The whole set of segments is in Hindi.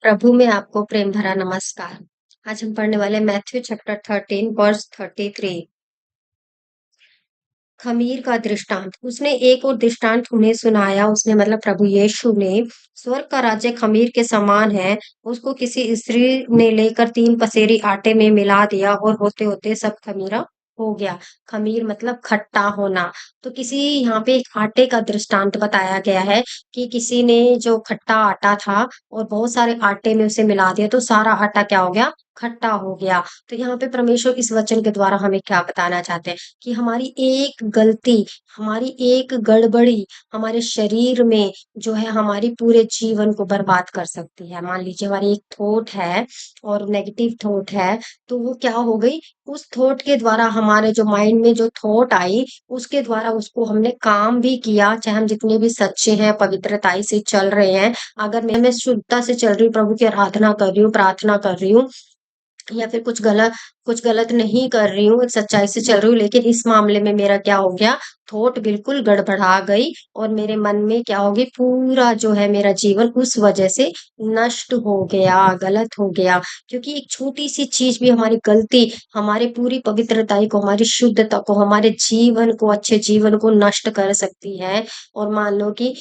प्रभु में आपको प्रेम भरा नमस्कार। आज हम पढ़ने वाले मैथ्यू चैप्टर 13 वर्स 33। खमीर का दृष्टांत। उसने एक और दृष्टांत उन्हें सुनाया। उसने मतलब प्रभु यीशु ने, स्वर्ग का राज्य खमीर के समान है। उसको किसी स्त्री ने लेकर 3 पसेरी आटे में मिला दिया और होते-होते सब खमीरा हो गया। खमीर मतलब खट्टा होना। तो किसी यहाँ पे एक आटे का दृष्टांत बताया गया है कि किसी ने जो खट्टा आटा था और बहुत सारे आटे में उसे मिला दिया तो सारा आटा क्या हो गया? खट्टा हो गया। तो यहाँ पे परमेश्वर इस वचन के द्वारा हमें क्या बताना चाहते हैं कि हमारी एक गलती, हमारी एक गड़बड़ी हमारे शरीर में जो है हमारी पूरे जीवन को बर्बाद कर सकती है। मान लीजिए हमारी एक थॉट है और नेगेटिव थॉट है, तो वो क्या हो गई, उस थॉट के द्वारा हमारे जो माइंड में जो थॉट आई, उसके द्वारा उसको हमने काम भी किया, चाहे हम जितने भी सच्चे हैं, पवित्रताई से चल रहे हैं, अगर मैं शुद्धता से चल रही हूँ, प्रभु की आराधना कर रही हूँ, प्रार्थना कर रही हूँ, या फिर कुछ गलत नहीं कर रही हूँ, एक सच्चाई से चल रही हूँ, लेकिन इस मामले में मेरा क्या हो गया, थॉट बिल्कुल गड़बड़ा गई और मेरे मन में क्या होगी, पूरा जो है मेरा जीवन उस वजह से नष्ट हो गया, गलत हो गया। क्योंकि एक छोटी-सी चीज़ भी, हमारी गलती, हमारे पूरी पवित्रताई को, हमारी शुद्धता को, हमारे जीवन को, अच्छे जीवन को नष्ट कर सकती है। और मान लो कि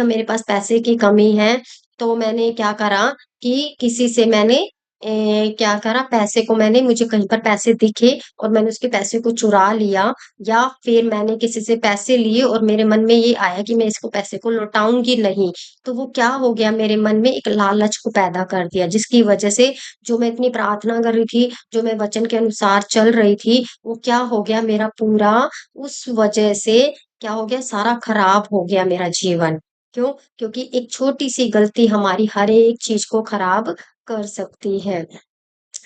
मेरे पास पैसे की कमी है, तो मैंने क्या करा कि किसी से मैंने क्या करा, पैसे को मैंने, मुझे कहीं पर पैसे दिखे और मैंने उसके पैसे को चुरा लिया, या फिर मैंने किसी से पैसे लिए और मेरे मन में ये आया कि मैं इसको पैसे को लौटाऊँगी नहीं। तो वो क्या हो गया, मेरे मन में एक लालच को पैदा कर दिया, जिसकी वजह से जो मैं इतनी प्रार्थना कर रही थी, जो मैं वचन के अनुसार चल रही थी, वो क्या हो गया, मेरा पूरा उस वजह से क्या हो गया, सारा खराब हो गया मेरा जीवन। क्यों? क्योंकि एक छोटी-सी गलती हमारी हर एक चीज़ को खराब कर सकती है।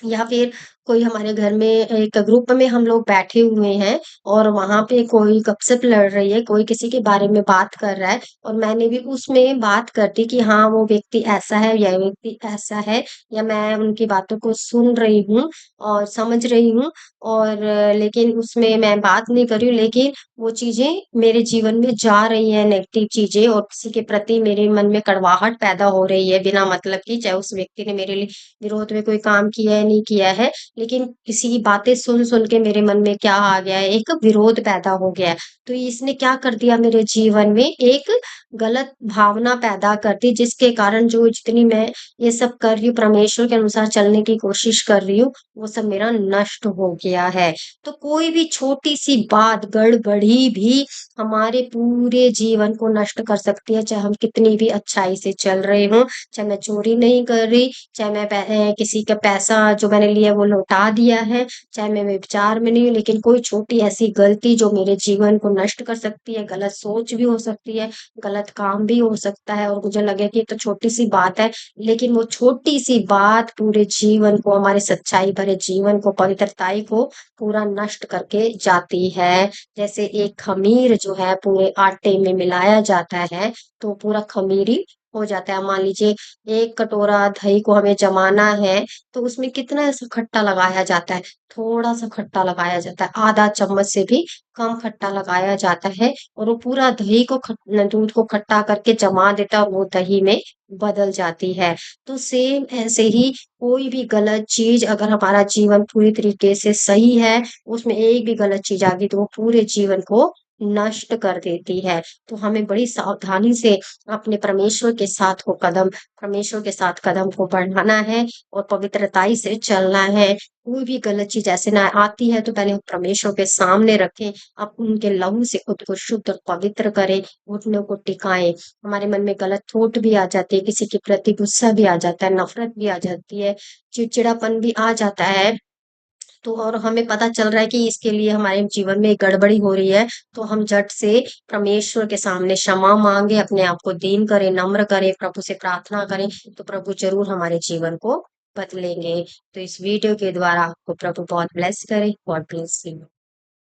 या फिर कोई हमारे घर में एक ग्रुप में हम लोग बैठे हुए हैं और वहाँ पे कोई गपशप लड़ रही है, कोई किसी के बारे में बात कर रहा है और मैंने भी उसमें बात कर दी कि हाँ, वो व्यक्ति ऐसा है, यह व्यक्ति ऐसा है, या मैं उनकी बातों को सुन रही हूँ और समझ रही हूँ, और लेकिन उसमें मैं बात नहीं कर रही हूँ, लेकिन वो चीज़ें मेरे जीवन में जा रही हैं, नेगेटिव चीज़ें, और किसी के प्रति मेरे मन में कड़वाहट पैदा हो रही है बिना मतलब की, चाहे उस व्यक्ति ने मेरे लिए विरोध में कोई काम किया है, नहीं किया है, लेकिन किसी की बातें सुन-सुन के मेरे मन में क्या आ गया है, एक विरोध पैदा हो गया है। तो इसने क्या कर दिया, मेरे जीवन में एक गलत भावना पैदा कर दी, जिसके कारण जो जितनी मैं ये सब कर रही हूँ, परमेश्वर के अनुसार चलने की कोशिश कर रही हूँ, वो सब मेरा नष्ट हो गया है। तो कोई भी छोटी-सी बात, गड़बड़ी भी हमारे पूरे जीवन को नष्ट कर सकती है, चाहे हम कितनी भी अच्छाई से चल रहे हों, चाहे मैं चोरी नहीं कर रही, चाहे मैं किसी का पैसा जो मैंने लिया वो लौटा दिया है, चाहे मैं व्यभिचार में नहीं हूँ, लेकिन कोई छोटी ऐसी गलती जो मेरे जीवन को नष्ट कर सकती है, गलत सोच भी हो सकती है, गलत काम भी हो सकता है, और मुझे लगे कि ये तो छोटी-सी बात है, लेकिन वो छोटी-सी बात पूरे जीवन को, हमारे सच्चाई भरे जीवन को, पवित्रताई को पूरा नष्ट करके जाती है। जैसे एक खमीर जो है पूरे आटे में मिलाया जाता है, तो पूरा खमीर ही हो जाता है। मान लीजिए 1 कटोरा दही को हमें जमाना है, तो उसमें कितना ऐसा खट्टा लगाया जाता है, थोड़ा-सा खट्टा लगाया जाता है, आधा चम्मच से भी कम खट्टा लगाया जाता है, और वो पूरा दही को दूध को खट्टा करके जमा देता है और वो दही में बदल जाती है। तो सेम ऐसे ही कोई भी गलत चीज़, अगर हमारा जीवन पूरी तरीके से सही है, उसमें एक भी गलत चीज़ आ गई तो वो पूरे जीवन को नष्ट कर देती है। तो हमें बड़ी सावधानी से अपने परमेश्वर के साथ कदम को बढ़ाना है और पवित्रताई से चलना है। कोई भी गलत चीज़ ऐसे ना आती है तो पहले हम परमेश्वर के सामने रखें, आप उनके लहू से खुद को शुद्ध और पवित्र करें, घुटनों को टिकाएँ। हमारे मन में गलत थॉट भी आ जाती है, किसी के प्रति गुस्सा भी आ जाता है, नफ़रत भी आ जाती है, चिड़चिड़ापन भी आ जाता है। तो और हमें पता चल रहा है कि इसके लिए हमारे जीवन में गड़बड़ी हो रही है, तो हम झट से परमेश्वर के सामने क्षमा माँगे, अपने आप को दीन करें, नम्र करें, प्रभु से प्रार्थना करें, तो प्रभु ज़रूर हमारे जीवन को बदलेंगे। तो इस वीडियो के द्वारा आपको प्रभु बहुत ब्लेस करे। God bless you.